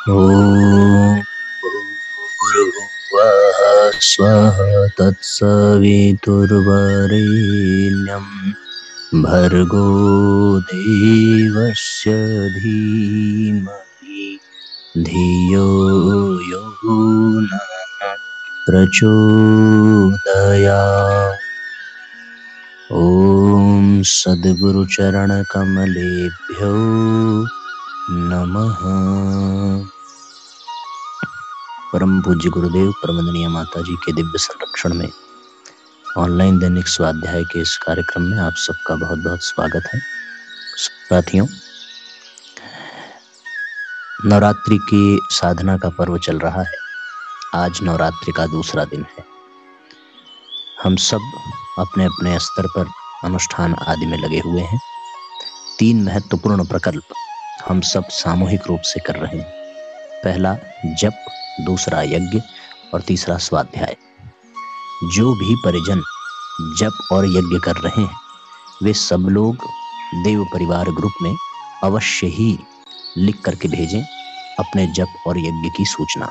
ॐ भूर्भुवः स्वः तत्सवितुर्वरेण्यं भर्गो देवस्य धीमहि धियो यो नः प्रचोदयात्। ॐ सद्गुरुचरणकमलेभ्यो नमः। परम पूज्य गुरुदेव परमंदनीय माता जी के दिव्य संरक्षण में ऑनलाइन दैनिक स्वाध्याय के इस कार्यक्रम में आप सबका बहुत बहुत स्वागत है। साथियों, नवरात्रि की साधना का पर्व चल रहा है। आज नवरात्रि का दूसरा दिन है। हम सब अपने अपने स्तर पर अनुष्ठान आदि में लगे हुए हैं। 3 महत्वपूर्ण प्रकल्प हम सब सामूहिक रूप से कर रहे हैं। पहला जप, दूसरा यज्ञ और तीसरा स्वाध्याय। जो भी परिजन जप और यज्ञ कर रहे हैं वे सब लोग देव परिवार ग्रुप में अवश्य ही लिख करके भेजें अपने जप और यज्ञ की सूचना।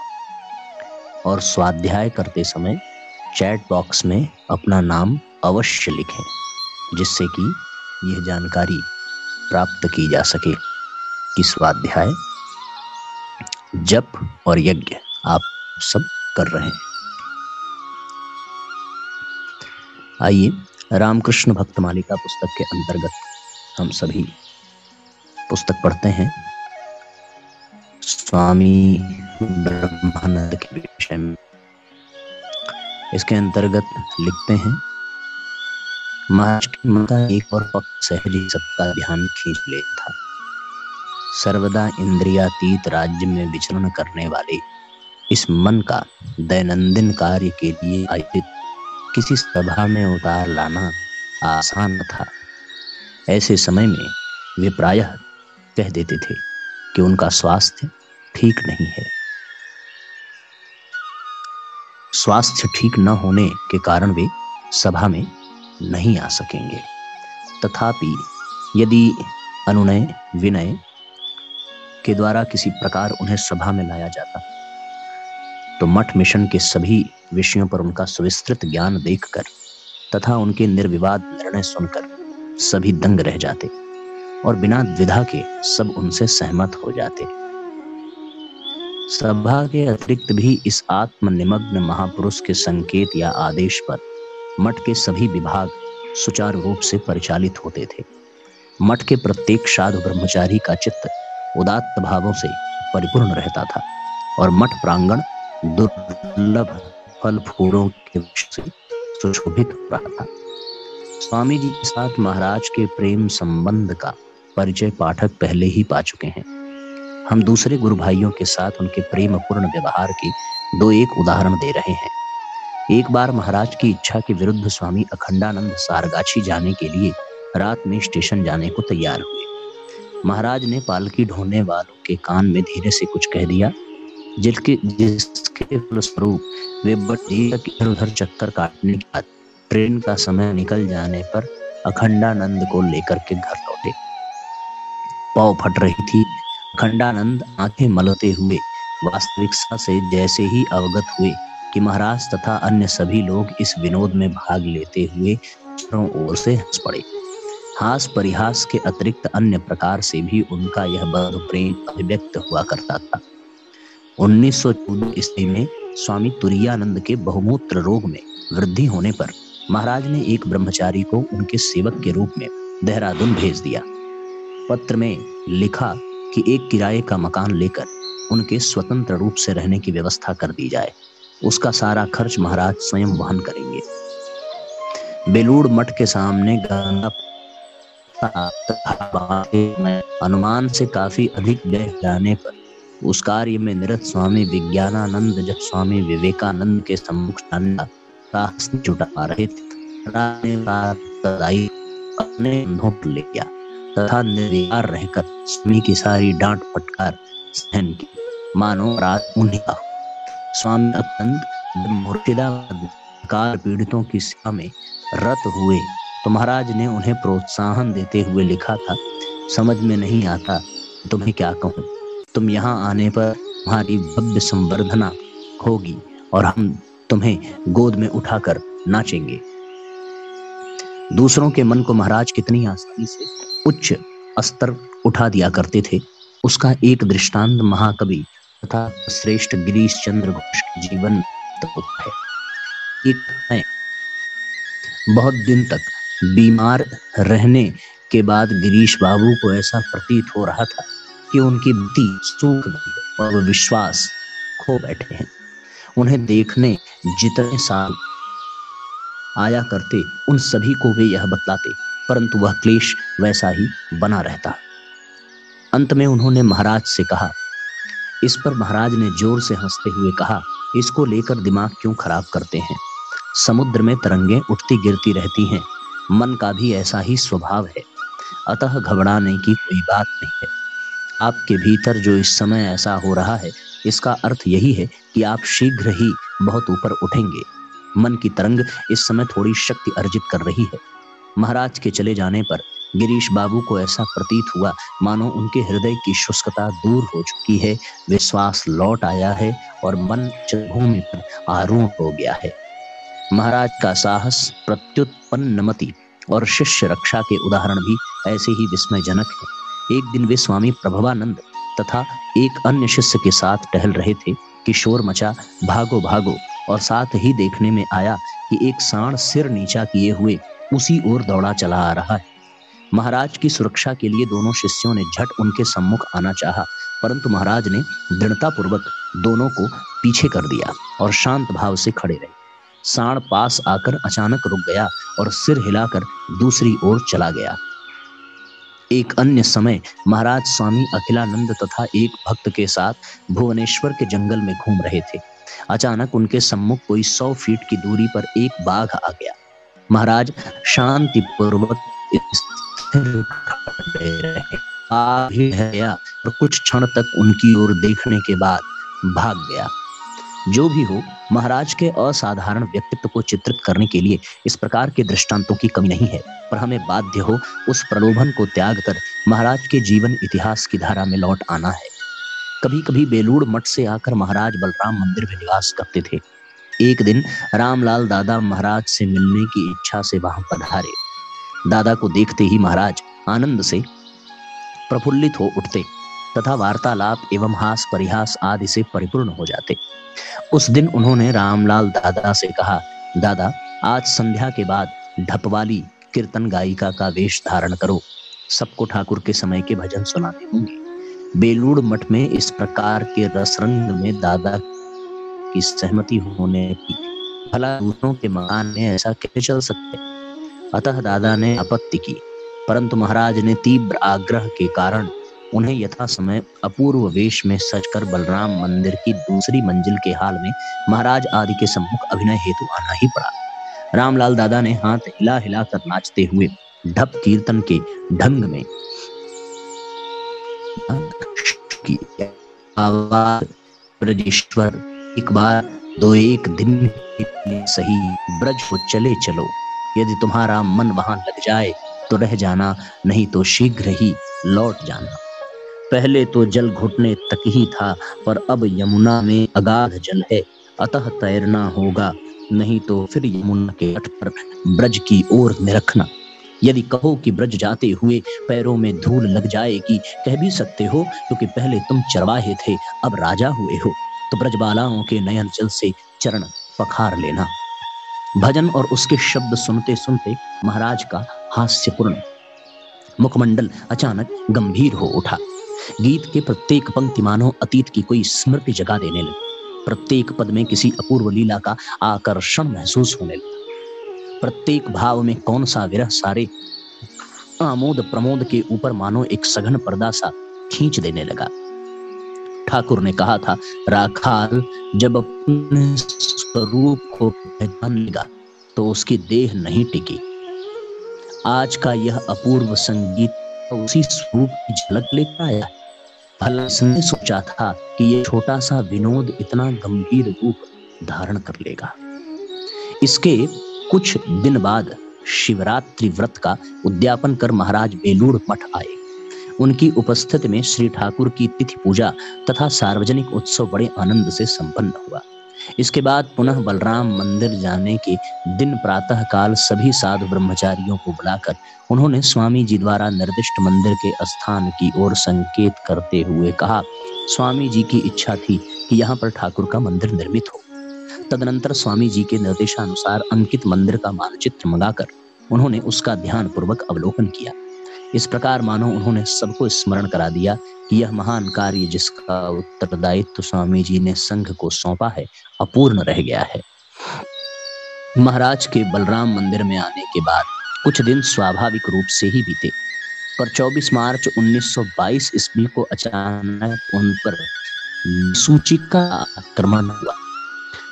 और स्वाध्याय करते समय चैट बॉक्स में अपना नाम अवश्य लिखें, जिससे कि यह जानकारी प्राप्त की जा सके कि स्वाध्याय, जप और यज्ञ आप सब कर रहे हैं। आइए रामकृष्ण भक्त मालिका पुस्तक के अंतर्गत हम सभी पुस्तक पढ़ते हैं। स्वामी ब्रह्मानंद के विषय में इसके अंतर्गत लिखते हैं, महाराज की मन का एक और पक्ष सहज ही सबका ध्यान खींच लेता था। सर्वदा इंद्रियातीत राज्य में विचरण करने वाले इस मन का दैनंदिन कार्य के लिए आयोजित किसी सभा में उतार लाना आसान था। ऐसे समय में वे प्रायः कह देते थे कि उनका स्वास्थ्य ठीक नहीं है। स्वास्थ्य ठीक न होने के कारण वे सभा में नहीं आ सकेंगे। तथापि यदि अनुनय विनय के द्वारा किसी प्रकार उन्हें सभा में लाया जाता तो मठ मिशन के सभी विषयों पर उनका सुविस्तृत ज्ञान देखकर तथा उनके निर्विवाद निर्णय सुनकर सभी दंग रह जाते और बिना द्विधा के सब उनसे सहमत हो जाते। सभा के अतिरिक्त भी इस आत्मनिमग्न महापुरुष के संकेत या आदेश पर मठ के सभी विभाग सुचारू रूप से परिचालित होते थे। मठ के प्रत्येक साधु ब्रह्मचारी का चित्त उदात्त भावों से परिपूर्ण रहता था और मठ प्रांगण दुर्लभ फल फूलों के वृक्ष से सुशोभित हो रहा था। स्वामी जी के साथ महाराज के प्रेम संबंध का परिचय पाठक पहले ही पा चुके हैं। हम दूसरे गुरु भाइयों के साथ उनके प्रेम पूर्ण व्यवहार के 2-1 उदाहरण दे रहे हैं। एक बार महाराज की इच्छा के विरुद्ध स्वामी अखंडानंद सारगाछी जाने के लिए रात में स्टेशन जाने को तैयार हुए। महाराज ने पालकी ढोने वालों के कान में धीरे से कुछ कह दिया, जिसके फलस्वरूप वे बड़ी इधर उधर चक्कर काटने के बाद ट्रेन का समय निकल जाने पर अखंडानंद को लेकर के घर लौटे। पाँव फट रही थी। अखंडानंद आंखें मलते हुए वास्तविकता से जैसे ही अवगत हुए कि महाराज तथा अन्य सभी लोग इस विनोद में भाग लेते हुए चारों ओर से हंस पड़े। हास परिहास के अतिरिक्त अन्य प्रकार से भी उनका यह बंधु प्रेम अभिव्यक्त हुआ करता था। 1914 ईस्वी में स्वामी तुरायानंद के बहुमूत्र रोग में वृद्धि होने पर महाराज ने एक ब्रह्मचारी को उनके सेवक के रूप में देहरादून भेज दिया। पत्र में लिखा कि एक किराए का मकान लेकर उनके स्वतंत्र रूप से रहने की व्यवस्था कर दी जाए। उसका सारा खर्च महाराज स्वयं वहन करेंगे। बेलूड़ मठ के सामने गंगा अनुमान से काफी अधिक व्यय जाने पर उस कार्य में निरत स्वामी विज्ञानानंद जब स्वामी विवेकानंद के सम्मुख साहस जुटा रहे थे अपने कंधों पर ले गया तथा निर्विकार रहकर स्वामी की सारी डांट फटकार सहन की, मानो रात उन्हीं का। स्वामी अत्यंत मुर्शिदाबाद काल पीड़ितों की सेवा में रत हुए तो महाराज ने उन्हें प्रोत्साहन देते हुए लिखा था, समझ में नहीं आता तुम्हें क्या कहूँ, तुम यहाँ आने पर तुम्हारी भव्य संवर्धना होगी और हम तुम्हें गोद में उठाकर नाचेंगे। दूसरों के मन को महाराज कितनी आसानी से उच्च स्तर उठा दिया करते थे, उसका एक दृष्टांत महाकवि तथा श्रेष्ठ गिरीश चंद्र घोष के जीवन होता है। एक बहुत दिन तक बीमार रहने के बाद गिरीश बाबू को ऐसा प्रतीत हो रहा था कि उनकी बुद्धि सूख गई और विश्वास खो बैठे हैं। उन्हें देखने जितने साल आया करते उन सभी को वे यह बतलाते, परंतु वह क्लेश वैसा ही बना रहता। अंत में उन्होंने महाराज से कहा। इस पर महाराज ने जोर से हंसते हुए कहा, इसको लेकर दिमाग क्यों खराब करते हैं? समुद्र में तरंगें उठती गिरती रहती हैं, मन का भी ऐसा ही स्वभाव है, अतः घबराने की कोई बात नहीं है। आपके भीतर जो इस समय ऐसा हो रहा है, इसका अर्थ यही है कि आप शीघ्र ही बहुत ऊपर उठेंगे। मन की तरंग इस समय थोड़ी शक्ति अर्जित कर रही है। महाराज के चले जाने पर गिरीश बाबू को ऐसा प्रतीत हुआ मानो उनके हृदय की शुष्कता दूर हो चुकी है, विश्वास लौट आया है और मन भूमि पर आरूढ़ हो गया है। महाराज का साहस, प्रत्युत्पन्नमति और शिष्य रक्षा के उदाहरण भी ऐसे ही विस्मयजनक है। एक दिन वे स्वामी प्रभवानंद तथा एक अन्य शिष्य के साथ टहल रहे थे कि शोर मचा, भागो भागो, और साथ ही देखने में आया कि एक सांड सिर नीचा किए हुए उसी ओर दौड़ा चला आ रहा है। महाराज की सुरक्षा के लिए दोनों शिष्यों ने झट उनके सम्मुख आना चाहा, परंतु महाराज ने दृढ़तापूर्वक दोनों को पीछे कर दिया और शांत भाव से खड़े रहे। सांड पास आकर अचानक रुक गया और सिर हिलाकर दूसरी ओर चला गया। एक अन्य समय महाराज स्वामी अखिलानंद तथा एक भक्त के साथ भुवनेश्वर के जंगल में घूम रहे थे। अचानक उनके सम्मुख कोई 100 फीट की दूरी पर एक बाघ आ गया। महाराज शांतिपूर्वक रहे और कुछ क्षण तक उनकी ओर देखने के बाद भाग गया। जो भी हो, महाराज के असाधारण व्यक्तित्व को चित्रित करने के लिए इस प्रकार के दृष्टांतों की कमी नहीं है, पर हमें बाध्य हो उस प्रलोभन को त्याग कर महाराज के जीवन इतिहास की धारा में लौट आना है। कभी कभी बेलूड़ मठ से आकर महाराज बलराम मंदिर में निवास करते थे। एक दिन रामलाल दादा महाराज से मिलने की इच्छा से वहां पधारे। दादा को देखते ही महाराज आनंद से प्रफुल्लित हो उठते तथा वार्तालाप एवं हास परिहास आदि से परिपूर्ण हो जाते। उस दिन उन्होंने रामलाल दादा से कहा, दादा, आज संध्या के बाद ढपवाली कीर्तन गायिका का वेश धारण करो, सबको ठाकुर के समय के भजन सुनाते होंगे। बेलूड़ मठ में इस प्रकार के रसरंग में दादा की सहमति होने की, भला दूसरों के मकान में ऐसा कैसे चल सकते? अतः दादा ने आपत्ति की, परंतु महाराज ने तीव्र आग्रह के कारण उन्हें यथा समय अपूर्व वेश में सजकर बलराम मंदिर की दूसरी मंजिल के हाल में महाराज आदि के सम्मुख अभिनय हेतु आना ही पड़ा। रामलाल दादा ने हाथ हिला हिला कर नाचते हुए ढप कीर्तन के ढंग में आवाज, ब्रजेश्वर, एक बार दो एक दिन के लिए सही ब्रज को चले चलो, यदि तुम्हारा मन वहां लग जाए तो रह जाना, नहीं तो शीघ्र ही लौट जाना। पहले तो जल घुटने तक ही था, पर अब यमुना में अगाध जल है, अतः तैरना होगा, नहीं तो फिर यमुना के तट पर ब्रज की ओर निरखना। यदि कहो कि ब्रज जाते हुए पैरों में धूल लग जाएगी, कह भी सकते हो, क्योंकि पहले तुम चरवाहे थे, अब राजा हुए हो, तो ब्रजबालाओं के नयन जल से चरण पखार लेना। भजन और उसके शब्द सुनते सुनते महाराज का हास्यपूर्ण मुखमंडल अचानक गंभीर हो उठा। गीत के प्रत्येक पंक्ति मानो अतीत की कोई स्मृति जगा देने लगी। प्रत्येक पद में किसी अपूर्व लीला का आकर्षण महसूस होने लगा। प्रत्येक भाव में कौन सा विरह सारे आमोद प्रमोद के ऊपर मानो एक सघन पर्दा सा खींच देने लगा। ठाकुर ने कहा था, राखाल जब अपने स्वरूप को पहचान लेगा तो उसकी देह नहीं टिकी। आज का यह अपूर्व संगीत उसी स्वरूप की झलक लेकर आया। भला इसने सोचा था कि यह छोटा सा विनोद इतना गंभीर रूप धारण कर लेगा। इसके कुछ दिन बाद शिवरात्रि व्रत का उद्यापन कर महाराज बेलूड़ मठ आए। उनकी उपस्थिति में श्री ठाकुर की तिथि पूजा तथा सार्वजनिक उत्सव बड़े आनंद से संपन्न हुआ। इसके बाद पुनः बलराम मंदिर जाने के दिन प्रातः काल सभी साधु ब्रह्मचारियों को बुलाकर उन्होंने स्वामी जी द्वारा निर्दिष्ट मंदिर के स्थान की ओर संकेत करते हुए कहा, स्वामी जी की इच्छा थी कि यहाँ पर ठाकुर का मंदिर निर्मित हो। तदनंतर स्वामी जी के निर्देशानुसार अंकित मंदिर का मानचित्र मंगाकर उन्होंने उसका ध्यान पूर्वक अवलोकन किया। इस प्रकार मानो उन्होंने सबको स्मरण करा दिया कि यह महान कार्य जिसका उत्तरदायित्व स्वामी जी ने संघ को सौंपा है अपूर्ण रह गया है। महाराज के बलराम मंदिर में आने के बाद कुछ दिन स्वाभाविक रूप से ही बीते, पर 24 मार्च 1922 ईस्वी को अचानक उन पर सूची का आक्रमण हुआ।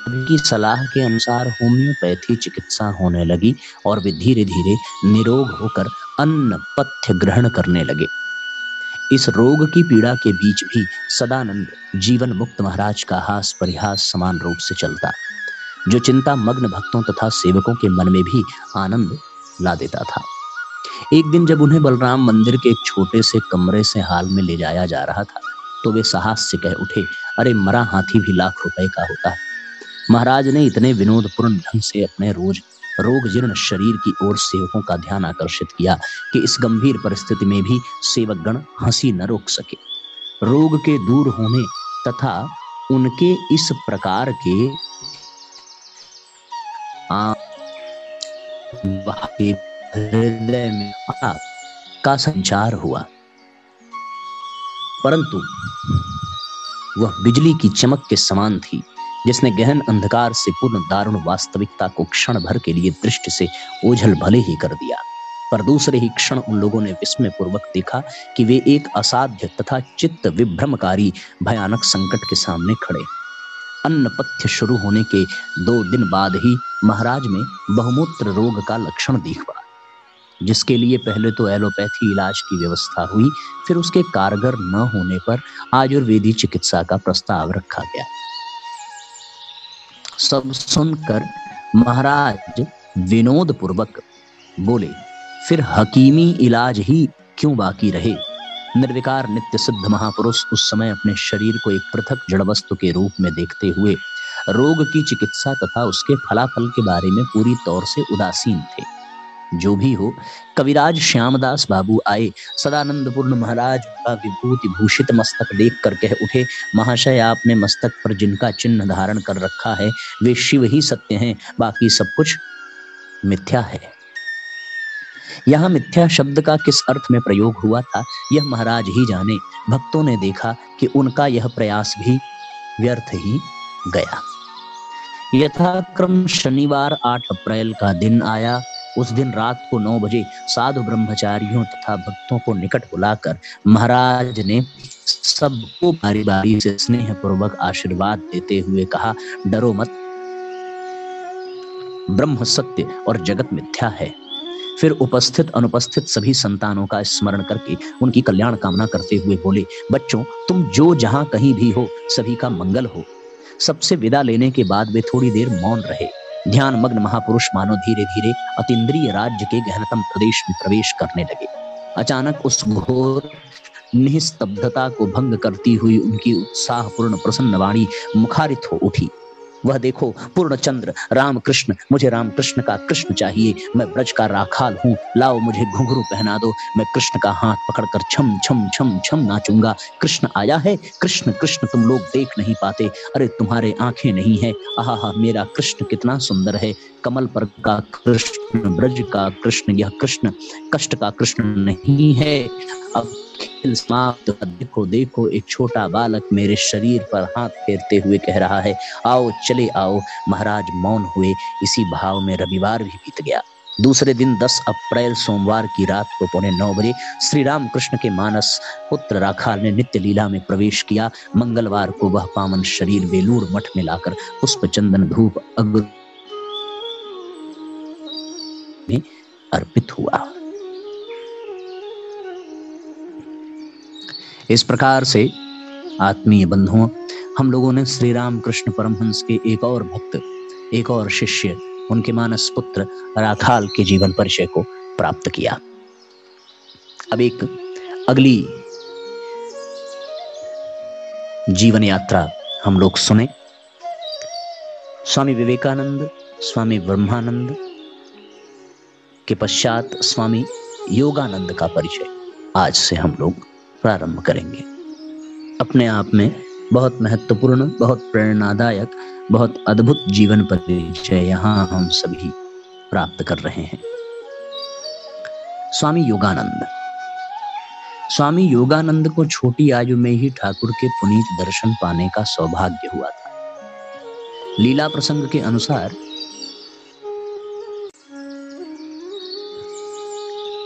उनकी सलाह के अनुसार होम्योपैथी चिकित्सा होने लगी और वे धीरे धीरे निरोग होकर अन्न पथ्य ग्रहण करने लगे। इस रोग की पीड़ा के बीच भी सदानंद जीवन मुक्त महाराज का हास परिहास समान रूप से चलता, जो चिंता मग्न भक्तों तथा सेवकों के मन में भी आनंद ला देता था। एक दिन जब उन्हें बलराम मंदिर के एक छोटे से कमरे से हाल में ले जाया जा रहा था, तो वे साहस से कह उठे, अरे मरा हाथी भी लाख रुपए का होता है। महाराज ने इतने विनोदपूर्ण ढंग से अपने रोग जीर्ण शरीर की ओर सेवकों का ध्यान आकर्षित किया कि इस गंभीर परिस्थिति में भी सेवकगण हंसी न रोक सके। रोग के दूर होने तथा उनके इस प्रकार के हृदय में का संचार हुआ, परंतु वह बिजली की चमक के समान थी जिसने गहन अंधकार से पूर्ण दारुण वास्तविकता को क्षण भर के लिए दृष्टि से ओझल भले ही कर दिया। पर दूसरे ही क्षण उन लोगों ने विस्मय पूर्वक देखा कि वे एक असाध्य तथा चित्त विभ्रमकारी भयानक संकट के सामने खड़े। अन्न पथ्य शुरू होने के 2 दिन बाद ही महाराज में बहुमूत्र रोग का लक्षण दिख पड़ा, जिसके लिए पहले तो एलोपैथी इलाज की व्यवस्था हुई, फिर उसके कारगर न होने पर आयुर्वेदी चिकित्सा का प्रस्ताव रखा गया। सब सुनकर महाराज विनोद पूर्वक बोले, फिर हकीमी इलाज ही क्यों बाकी रहे। निर्विकार नित्य सिद्ध महापुरुष उस समय अपने शरीर को एक पृथक जड़ वस्तु के रूप में देखते हुए रोग की चिकित्सा तथा उसके फलाफल के बारे में पूरी तौर से उदासीन थे। जो भी हो, कविराज श्यामदास बाबू आए। सदानंदपूर्ण महाराज का विभूति भूषित मस्तक देख कर कह उठे, महाशय आपने मस्तक पर जिनका चिन्ह धारण कर रखा है वे शिव ही सत्य हैं, बाकी सब कुछ मिथ्या है। यहाँ मिथ्या शब्द का किस अर्थ में प्रयोग हुआ था यह महाराज ही जाने। भक्तों ने देखा कि उनका यह प्रयास भी व्यर्थ ही गया। यथाक्रम शनिवार 8 अप्रैल का दिन आया। उस दिन रात को 9 बजे साधु ब्रह्मचारियों तथा भक्तों को निकट बुलाकर महाराज ने सबको बारी बारी से स्नेह पूर्वक आशीर्वाद देते हुए कहा, डरो मत, ब्रह्म सत्य और जगत मिथ्या है। फिर उपस्थित अनुपस्थित सभी संतानों का स्मरण करके उनकी कल्याण कामना करते हुए बोले, बच्चों तुम जो जहां कहीं भी हो सभी का मंगल हो। सबसे विदा लेने के बाद वे थोड़ी देर मौन रहे। ध्यान मग्न महापुरुष मानो धीरे धीरे अतीन्द्रिय राज्य के गहनतम प्रदेश में प्रवेश करने लगे। अचानक उस घोर निस्तब्धता को भंग करती हुई उनकी उत्साहपूर्ण प्रसन्न वाणी मुखारित हो उठी। वह देखो पूर्णचंद्र रामकृष्ण, मुझे रामकृष्ण का कृष्ण चाहिए, मैं ब्रज का राखाल हूँ, लाओ मुझे घुंघरू पहना दो, मैं कृष्ण का हाथ पकड़कर छम छम छम छम नाचूंगा। कृष्ण आया है, कृष्ण कृष्ण तुम लोग देख नहीं पाते, अरे तुम्हारे आंखें नहीं है, आहा मेरा कृष्ण कितना सुंदर है। कमल पर का कृष्ण, ब्रज का कृष्ण, यह कृष्ण कष्ट का कृष्ण नहीं है। अब खेल समाप्त, देखो देखो एक छोटा बालक मेरे शरीर पर हाथ फेरते हुए कह रहा है, आओ चले आओ। महाराज मौन हुए। इसी भाव में रविवार भी बीत गया। दूसरे दिन 10 अप्रैल सोमवार की रात को 9:15 बजे श्री राम कृष्ण के मानस पुत्र राखाल ने नित्य लीला में प्रवेश किया। मंगलवार को वह पावन शरीर बेलूर मठ में लाकर पुष्प चंदन धूप अग्नि में अर्पित हुआ। इस प्रकार से आत्मीय बंधुओं, हम लोगों ने श्री राम कृष्ण परमहंस के एक और भक्त, एक और शिष्य, उनके मानस पुत्र राखाल के जीवन परिचय को प्राप्त किया। अब एक अगली जीवन यात्रा हम लोग सुने। स्वामी विवेकानंद, स्वामी ब्रह्मानंद के पश्चात स्वामी योगानंद का परिचय आज से हम लोग प्रारंभ करेंगे। अपने आप में बहुत महत्वपूर्ण, बहुत प्रेरणादायक, बहुत अद्भुत जीवन परिचय यहाँ हम सभी प्राप्त कर रहे हैं। स्वामी योगानंद। स्वामी योगानंद को छोटी आयु में ही ठाकुर के पुनीत दर्शन पाने का सौभाग्य हुआ था। लीला प्रसंग के अनुसार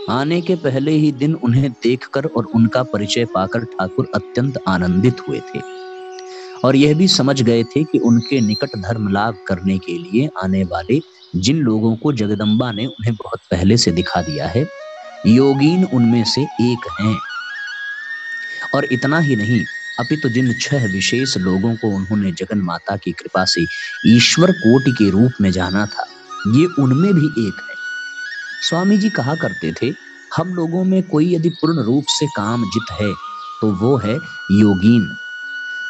आने के पहले ही दिन उन्हें देखकर और उनका परिचय पाकर ठाकुर अत्यंत आनंदित हुए थे और यह भी समझ गए थे कि उनके निकट धर्म लाभ करने के लिए आने वाले जिन लोगों को जगदम्बा ने उन्हें बहुत पहले से दिखा दिया है, योगीन उनमें से एक हैं। और इतना ही नहीं, अपितु जिन 6 विशेष लोगों को उन्होंने जगन माता की कृपा से ईश्वर कोटि के रूप में जाना था, ये उनमें भी एक है। स्वामी जी कहा करते थे, हम लोगों में कोई यदि पूर्ण रूप से कामजित है तो वो है योगीन।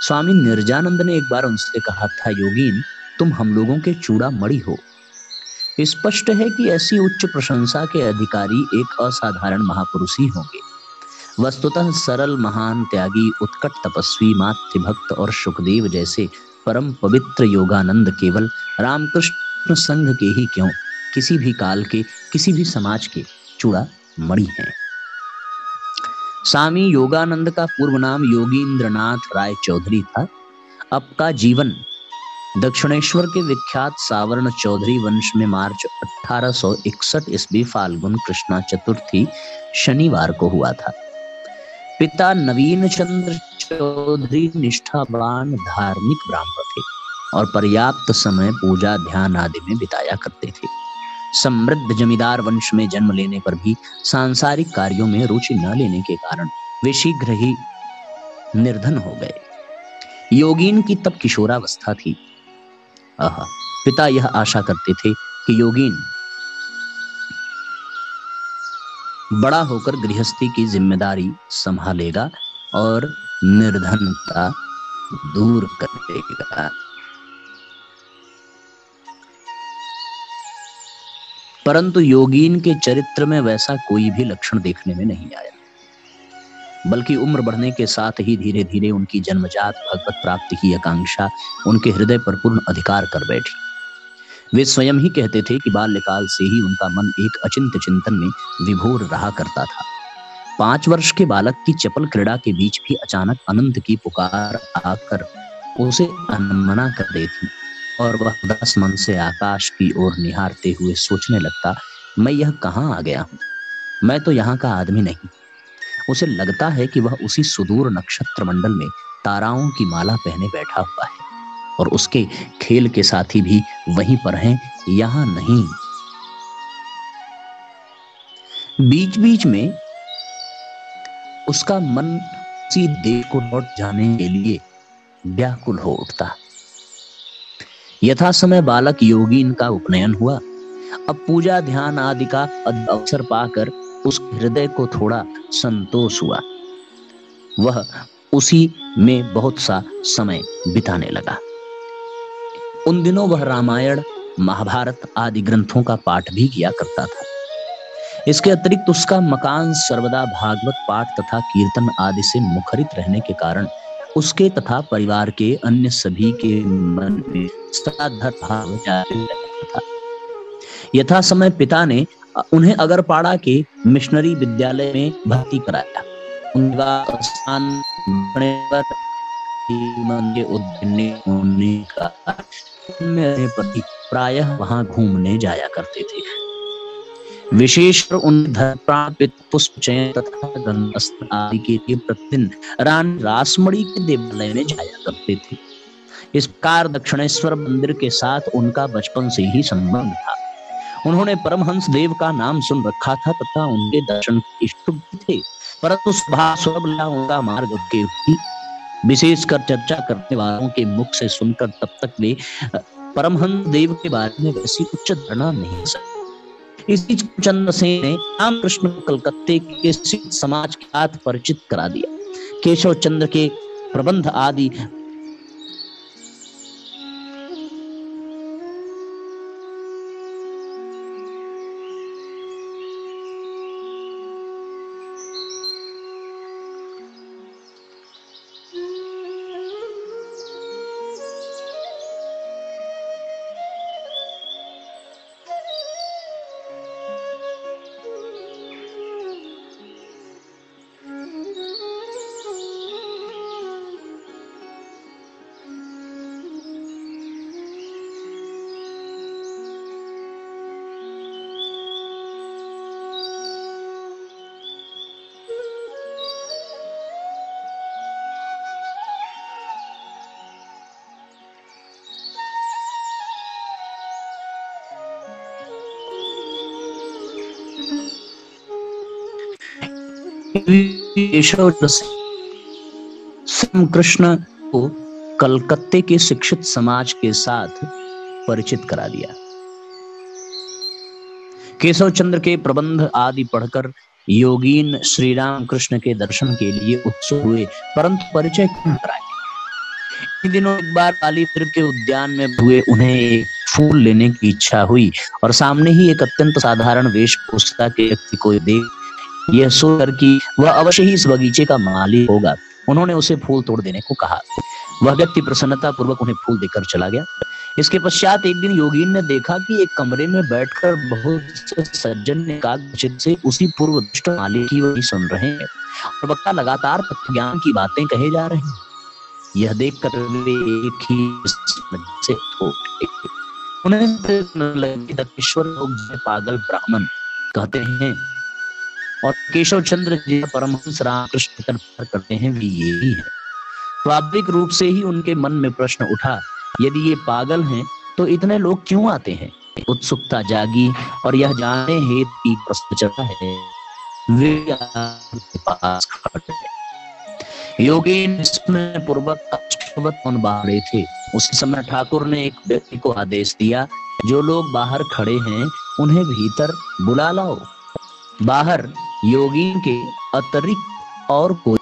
स्वामी निर्जानंद ने एक बार उनसे कहा था, योगीन तुम हम लोगों के चूड़ा मणि हो। स्पष्ट है कि ऐसी उच्च प्रशंसा के अधिकारी एक असाधारण महापुरुष ही होंगे। वस्तुतः सरल, महान, त्यागी, उत्कट तपस्वी, मातृ भक्त और सुखदेव जैसे परम पवित्र योगानंद केवल रामकृष्ण संघ के ही क्यों, किसी भी काल के, किसी भी समाज के चूड़ा मणि हैं। स्वामी योगानंद का पूर्व नाम योगींद्रनाथ राय चौधरी था। अब का जीवन दक्षिणेश्वर के विख्यात सावर्ण चौधरी वंश में मार्च 1861 ईस्वी फाल्गुन कृष्णा चतुर्थी शनिवार को हुआ था। पिता नवीन चंद्र चौधरी निष्ठावान धार्मिक ब्राह्मण थे और पर्याप्त समय पूजा ध्यान आदि में बिताया करते थे। समृद्ध जमींदार वंश में जन्म लेने पर भी सांसारिक कार्यों में रुचि न लेने के कारण वे शीघ्र ही निर्धन हो गए। योगीन की तब किशोरावस्था थी। पिता यह आशा करते थे कि योगीन बड़ा होकर गृहस्थी की जिम्मेदारी संभालेगा और निर्धनता दूर करेगा। परंतु योगीन के चरित्र में वैसा कोई भी लक्षण देखने में नहीं आया, बल्कि उम्र बढ़ने के साथ ही धीरे धीरे उनकी जन्मजात भगवत प्राप्ति की आकांक्षा उनके हृदय पर पूर्ण अधिकार कर बैठी। वे स्वयं ही कहते थे कि बाल्यकाल से ही उनका मन एक अचिंत्य चिंतन में विभोर रहा करता था। 5 वर्ष के बालक की चपल क्रीड़ा के बीच भी अचानक अनंत की पुकार आकर उसे अनमना कर देती और वह उदास मन से आकाश की ओर निहारते हुए सोचने लगता, मैं यह कहाँ आ गया हूँ, मैं तो यहाँ का आदमी नहीं। उसे लगता है कि वह उसी सुदूर नक्षत्र मंडल में ताराओं की माला पहने बैठा हुआ है और उसके खेल के साथी भी वहीं पर हैं, यहां नहीं। बीच बीच में उसका मन उसी देश को लौट जाने के लिए व्याकुल हो उठता। यथा समय बालक योगीन का उपनयन हुआ। अब पूजा ध्यान आदि का अवसर पाकर उस हृदय को थोड़ा संतोष हुआ। वह उसी में बहुत सा समय बिताने लगा। उन दिनों वह रामायण, महाभारत आदि ग्रंथों का पाठ भी किया करता था। इसके अतिरिक्त उसका मकान सर्वदा भागवत पाठ तथा कीर्तन आदि से मुखरित रहने के कारण उसके तथा परिवार के अन्य सभी के मन में सदाधर भाव जारी रहता था। यथा समय पिता ने उन्हें अगरपाड़ा के मिशनरी विद्यालय में भर्ती कराया। उनका स्थान के उद्यमी होने का मेरे पति प्रायः वहां घूमने जाया करते थे। विशेष उन पुष्प चयन तथा गंधस्त्र आदि के लिए प्रतिदिन रानी रासमणी के देवालय में जाया करते थे। इस प्रकार दक्षिणेश्वर मंदिर के साथ उनका बचपन से ही संबंध था। उन्होंने परमहंस देव का नाम सुन रखा था तथा उनके दर्शन इच्छुक थे, परंतु उनका मार्ग के विशेषकर चर्चा करने वालों के मुख से सुनकर तब तक वे परमहंस देव के बारे में वैसी उच्च धारणा नहीं हो सकती। इसी चंद्र सेन ने रामकृष्ण को कलकत्ते के सिख समाज के साथ परिचित करा दिया। केशव चंद्र के प्रबंध आदि कृष्ण को कलकत्ते के शिक्षित समाज के साथ परिचित करा दिया। केशव चंद्र के प्रबंध आदि पढ़कर योगीन श्री राम कृष्ण के दर्शन के लिए उत्सुक हुए, परंतु परिचय क्यों कराए। इन दिनों एक बार कालीपुर के उद्यान में हुए उन्हें एक फूल लेने की इच्छा हुई और सामने ही एक अत्यंत साधारण वेशभूषा के व्यक्ति को देख यह सोचकर कि वह अवश्य ही इस बगीचे का मालिक होगा, उन्होंने उसे फूल तोड़ देने को कहा। वह व्यक्ति प्रसन्नता पूर्वक उन्हें फूल देकर चला गया। इसके पश्चात एक दिन योगीन ने देखा कि एक कमरे में बैठकर बहुत से सज्जन एकाग्रचित्त से उसी पूर्व दुष्ट मालिक की वही सुन रहे हैं और वक्ता लगातार तत्व ज्ञान की बातें कहे जा रहे हैं। यह देखकर वे एक ही से उन्हें दक्षेश्वर लोग पागल ब्राह्मण कहते हैं और केशव चंद्र जी परमहंस रामकृष्ण करते हैं वे यही है। स्वाभाविक रूप से ही उनके मन में प्रश्न उठा, यदि ये पागल हैं तो इतने लोग क्यों आते हैं। उत्सुकता जागी और यह जानने हेतु की प्रश्न चला है। वे के पास खड़े योगीन पूर्वक अष्टवत बाहर थे। उसी समय ठाकुर ने एक व्यक्ति को आदेश दिया, जो लोग बाहर खड़े हैं उन्हें भीतर बुला लाओ। बाहर योगीन के अतिरिक्त और कोई